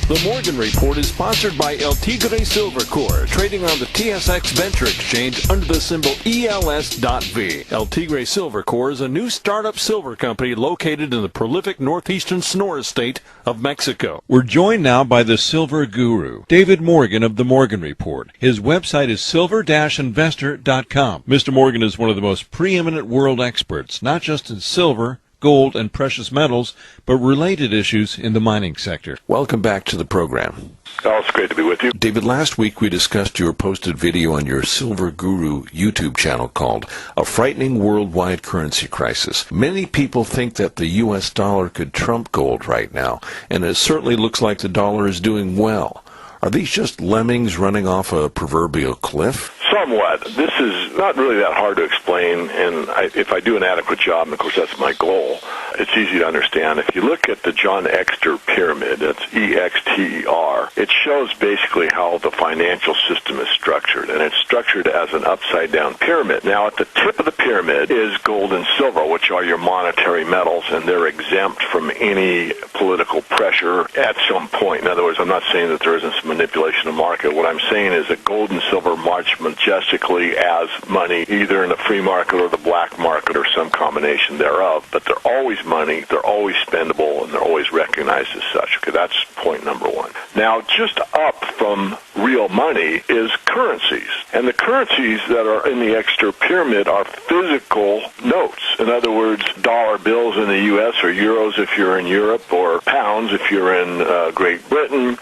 The Morgan Report is sponsored by El Tigre Silver Corps, trading on the TSX Venture Exchange under the symbol ELS.V. El Tigre Silver Corps is a new startup silver company located in the prolific northeastern Sonora state of Mexico. We're joined now by the silver guru, David Morgan of the Morgan Report. His website is silver-investor.com. Mr. Morgan is one of the most preeminent world experts, not just in silver, gold, and precious metals, but related issues in the mining sector. Welcome back to the program. Oh, it's great to be with you. David, last week we discussed your posted video on your Silver Guru YouTube channel called A Frightening Worldwide Currency Crisis. Many people think that the U.S. dollar could trump gold right now, and it certainly looks like the dollar is doing well. Are these just lemmings running off a proverbial cliff? Somewhat. This is not really that hard to explain, and if I do an adequate job, and of course that's my goal, it's easy to understand. If you look at the John Exter pyramid, that's EXTER, it shows basically how the financial system is structured, and it's structured as an upside-down pyramid. Now, at the tip of the pyramid is gold and silver, which are your monetary metals, and they're exempt from any political pressure at some point. In other words, I'm not saying that there isn't some manipulation of the market. What I'm saying is that gold and silver march majestically as money, either in the free market or the black market or some combination thereof, but they're always money, they're always spendable, and they're always recognized as such. Okay, that's point number one. Now, just up from real money is currencies, and the currencies that are in the Exter pyramid are physical notes. In other words, dollar bills in the U.S. or euros if you're in Europe, or pounds if you're in Great Britain,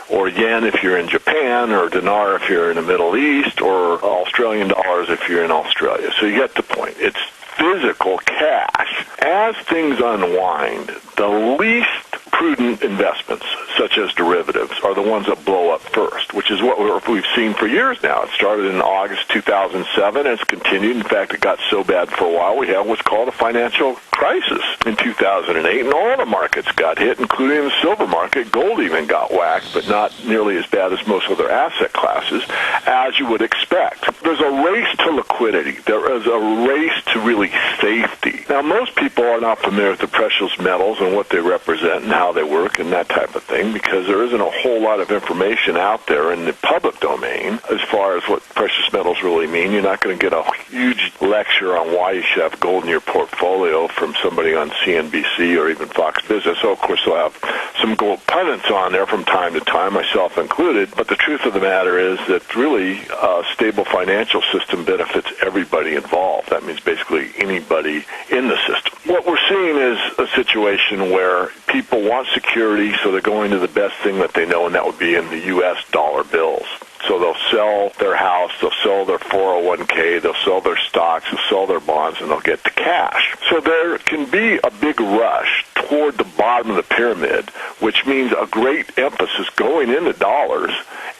or yen if you're in Japan, or dinar if you're in the Middle East, or Australian dollars if you're in Australia. So you get the point. It's physical cash. As things unwind, the least prudent investments, such as derivatives, are the ones that blow up first, which is what we've seen for years now. It started in August 2007, and it's continued. In fact, it got so bad for a while, we had what's called a financial crisis in 2008, and all the markets got hit, including the silver market. Gold even got whacked, but not nearly as bad as most other asset classes, as you would expect. There's a race to liquidity. There is a race to really safety. Now, most people are not familiar with the precious metals and what they represent and how they work and that type of thing, because there isn't a whole lot of information out there in the public domain as far as what precious metals really mean. You're not going to get a huge lecture on why you should have gold in your portfolio from somebody on CNBC or even Fox Business. So, of course, they'll have some gold pundits on there from time to time, myself included. But the truth of the matter is that really a stable financial system benefits everybody involved. That means basically anybody in the system. What we're seeing is a situation where people want security, so they're going to the best thing that they know, and that would be in the U.S. dollar bills. So they'll sell their house, they'll sell their 401k, they'll sell their stocks, they'll sell their bonds, and they'll get the cash. So there can be a big rush toward the bottom of the pyramid, which means a great emphasis going into dollars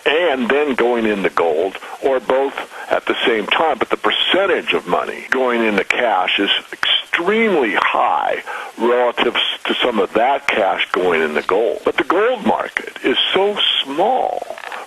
and then going into gold, or both at the same time. But the percentage of money going into cash is extremely high relative to some of that cash going into gold. But the gold market is so small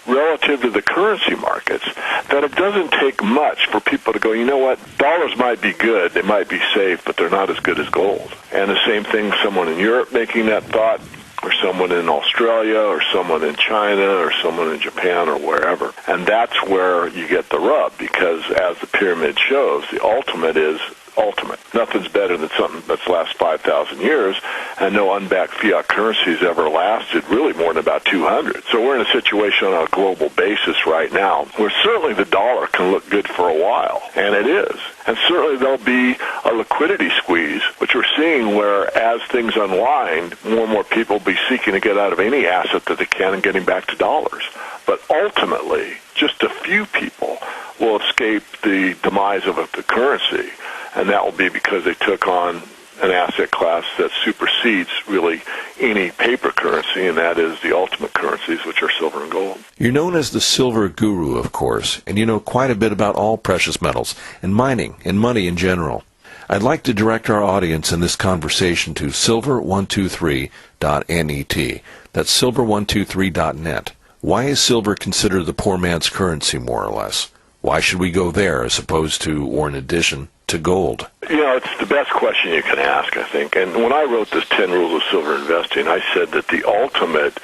relative to the currency markets that it doesn't take much for people to go, you know what, dollars might be good, they might be safe, but they're not as good as gold. And the same thing, someone in Europe making that thought, or someone in Australia, or someone in China, or someone in Japan, or wherever. And that's where you get the rub, because as the pyramid shows, the ultimate is ultimate. Nothing's better than something that's last 5,000 years, and no unbacked fiat currencies ever lasted really more than about 200. So we're in a situation on a global basis right now where certainly the dollar can look good for a while, and it is. And certainly there'll be a liquidity squeeze, which we're seeing where as things unwind, more and more people will be seeking to get out of any asset that they can and getting back to dollars. But ultimately, just a few people will escape the demise of the currency, and that will be because they took on an asset class that supersedes really any paper currency, and that is the ultimate currencies, which are silver and gold. You're known as the silver guru, of course, and you know quite a bit about all precious metals and mining and money in general. I'd like to direct our audience in this conversation to silver123.net. That's silver123.net. Why is silver considered the poor man's currency, more or less? Why should we go there as opposed to, or in addition, to gold? You know, it's the best question you can ask, I think. And when I wrote this 10 Rules of Silver Investing, I said that the ultimate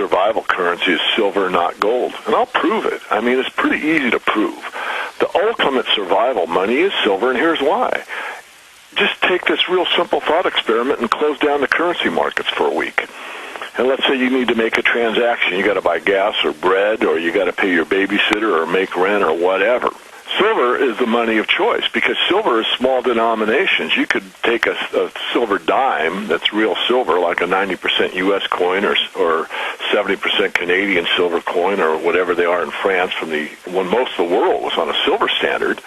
survival currency is silver, not gold. And I'll prove it. I mean, it's pretty easy to prove. The ultimate survival money is silver, and here's why. Just take this real simple thought experiment and close down the currency markets for a week. And let's say you need to make a transaction. You got to buy gas or bread, or you got to pay your babysitter or make rent or whatever. Silver is the money of choice because silver is small denominations. You could take a silver dime that's real silver, like a 90% U.S. coin or 70% Canadian silver coin or whatever they are in France from when most of the world was on a silver standard,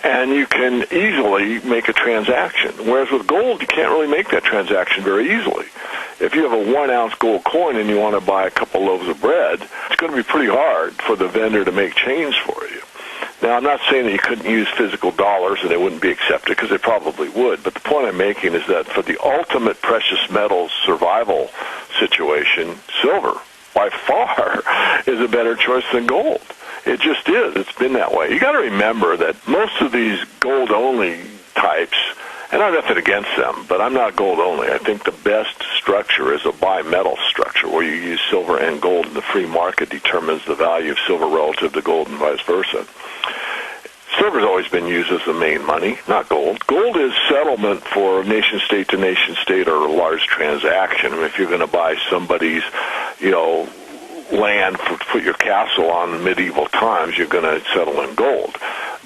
and you can easily make a transaction. Whereas with gold, you can't really make that transaction very easily. If you have a 1-ounce gold coin and you want to buy a couple loaves of bread, it's going to be pretty hard for the vendor to make change for you. Now, I'm not saying that you couldn't use physical dollars and they wouldn't be accepted, because they probably would. But the point I'm making is that for the ultimate precious metals survival situation, silver, by far, is a better choice than gold. It just is. It's been that way. You got to remember that most of these gold-only types, and I'm nothing against them, but I'm not gold-only. I think the best structure is a bimetal structure where you use silver and gold, and the free market determines the value of silver relative to gold and vice versa. Silver's always been used as the main money, not gold. Gold is settlement for nation-state to nation-state or a large transaction. If you're going to buy somebody's, land to put your castle on in medieval times, you're going to settle in gold.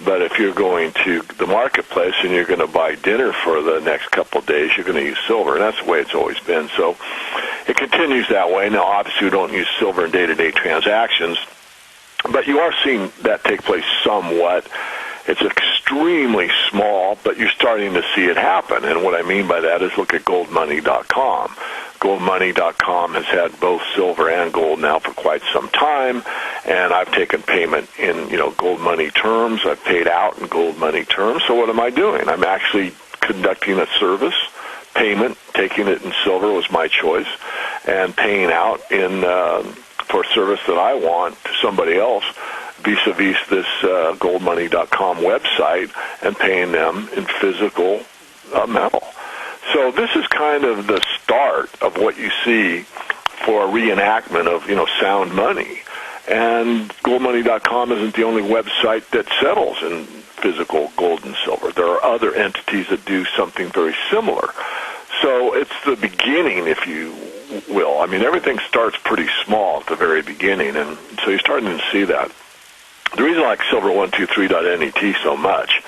But if you're going to the marketplace and you're going to buy dinner for the next couple of days, you're going to use silver, and that's the way it's always been. So it continues that way. Now, obviously, we don't use silver in day-to-day transactions, but you are seeing that take place somewhat. It's extremely small, but you're starting to see it happen. And what I mean by that is look at goldmoney.com. Goldmoney.com has had both silver and gold now for quite some time, and I've taken payment in, gold money terms. I've paid out in gold money terms. So what am I doing? I'm actually conducting a service. Payment, taking it in silver was my choice, and paying out for a service that I want to somebody else vis-a-vis this goldmoney.com website, and paying them in physical metal. So this is kind of the start of what you see for a reenactment of, sound money. And goldmoney.com isn't the only website that settles in physical gold and silver. There are other entities that do something very similar. So it's the beginning, if you will. I mean, everything starts pretty small at the very beginning, and so you're starting to see that. The reason I like silver123.net so much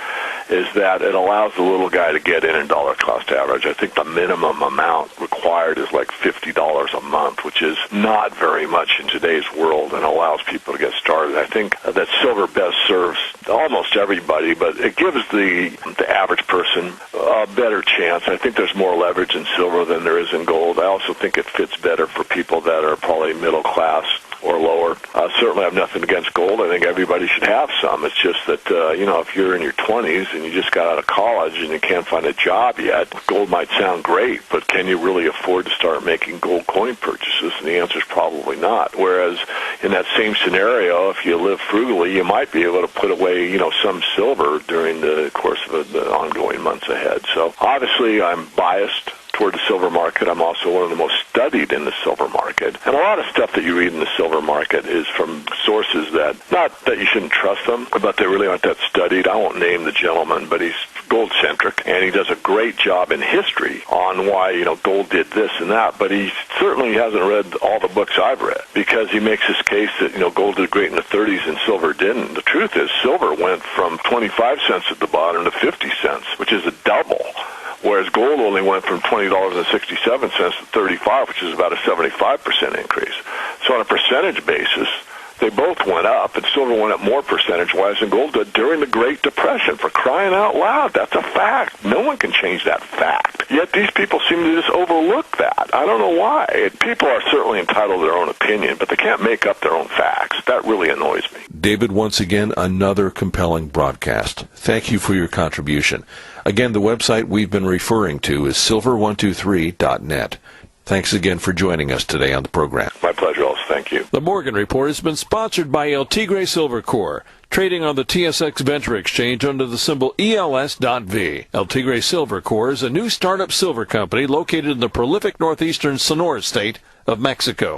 is that it allows the little guy to get in dollar cost average. I think the minimum amount required is like $50 a month, which is not very much in today's world, and allows people to get started. I think that silver best serves almost everybody, but it gives the average person a better chance. I think there's more leverage in silver than there is in gold. I also think it fits better for people that are probably middle class or lower. Certainly I have nothing against gold. I think everybody should have some. It's just that, if you're in your 20s and you just got out of college and you can't find a job yet, gold might sound great, but can you really afford to start making gold coin purchases? And the answer is probably not. Whereas in that same scenario, if you live frugally, you might be able to put away, some silver during the course of the ongoing months ahead. So obviously I'm biased toward the silver market. I'm also one of the most studied in the silver market. And a lot of stuff that you read in the silver market is from sources that, not that you shouldn't trust them, but they really aren't that studied. I won't name the gentleman, but he's gold-centric, and he does a great job in history on why, gold did this and that, but he certainly hasn't read all the books I've read, because he makes this case that, gold did great in the 30s and silver didn't. The truth is silver went from 25 cents at the bottom to 50 cents, which is a double. Whereas gold only went from $20.67 to $35, which is about a 75% increase. So on a percentage basis, they both went up, and silver went up more percentage-wise than gold did during the Great Depression. For crying out loud, that's a fact. No one can change that fact. Yet these people seem to just overlook that. I don't know why. People are certainly entitled to their own opinion, but they can't make up their own facts. That really annoys me. David, once again, another compelling broadcast. Thank you for your contribution. Again, the website we've been referring to is silver123.net. Thanks again for joining us today on the program. My pleasure, also. Thank you. The Morgan Report has been sponsored by El Tigre Silver Corps, trading on the TSX Venture Exchange under the symbol ELS.V. El Tigre Silver Corps is a new startup silver company located in the prolific northeastern Sonora state of Mexico.